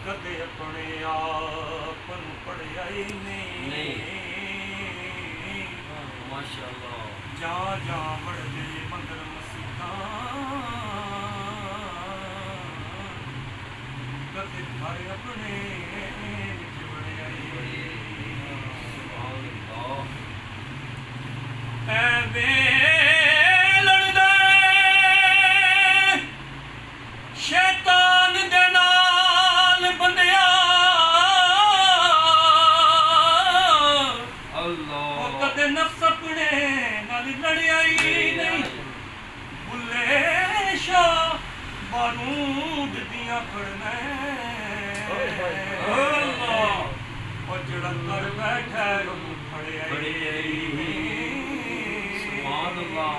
کدے اپنے آپ نوں پڑھیا ہی نہیں ماشاءاللہ جاں جاں بڑھدے مندر مسیتاں کدے گھر اپنے وچ بڑھیا ہی سبحان اللہ ایویں لڑدے شیطان دے نال بندیا اللہ کدے نفس اپنے نال لڑیا ہی نہیں بلے شاہ بارود دیاں پھڑنا او جڑا کر بیٹھا اونوں پھڑیا ہی سبحان اللہ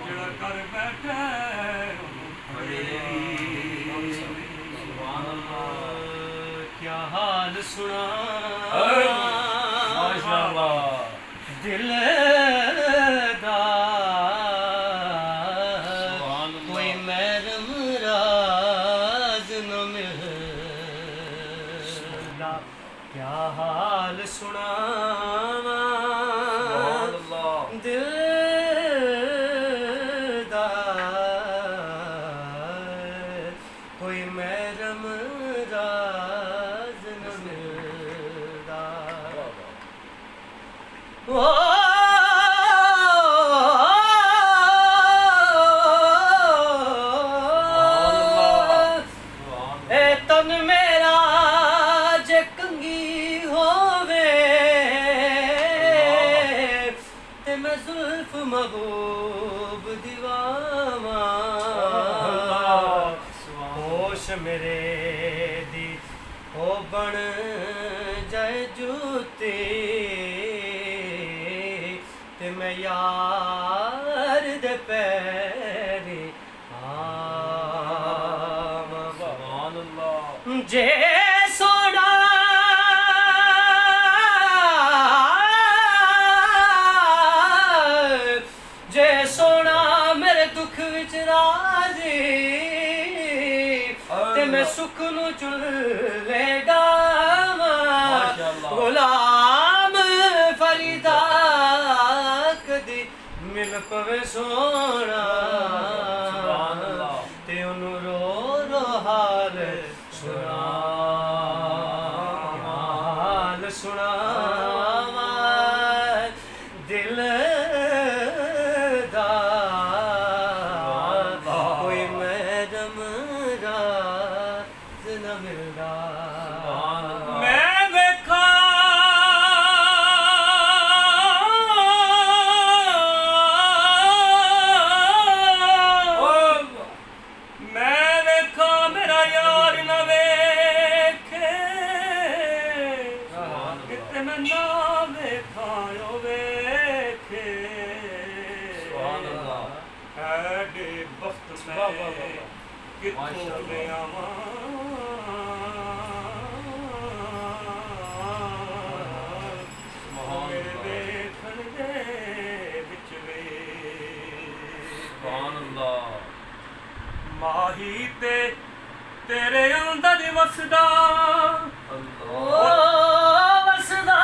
جڑا کر بیٹھا اونوں پھڑیا ہی سبحان اللہ کیا حال سنا ماشاءاللہ دل دا کوئی محرم راز نہ ملدا کیا حال سناواں دل دا کوئی محرم راز نہ ملدا اے تن میرا جے کنگی ہووے تے میں زلف محبوب دیواواں ہوش میرے دی او بن جائے جوتی تے میں یار دے پیری آواں سبحان اللہ جے سونا جے سونا میرے دکھ وچ راضی تے میں سکھ نو چل لے گاواں غلام فریدا کدی مل پوے سونا سبحان اللہ تے اونوں رو رو حال سنا حال سناواں دل دا کوئی محرم راز نہ ملدا میں ویکھاں میرا یار نہ ویکھے کتے میں نہ ویکھاں او ویکھے ایڈے وقت میں کتھوں لے آواں میرے ویکھن دے وچ وے سبحان اللہ ماہی تے تیرے اندر وسدا وسدا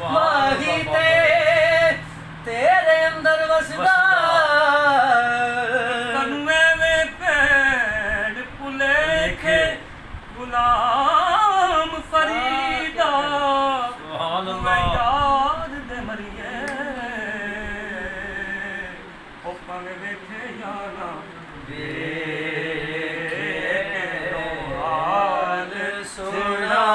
ماہی تے تیرے اندر وسدا تنوں ایویں پیڑ پلیکھے غلام فریدا سبحان میں اللہ یاد دے مریے او پاویں ویکھے یا نہ ویکھے حال سنا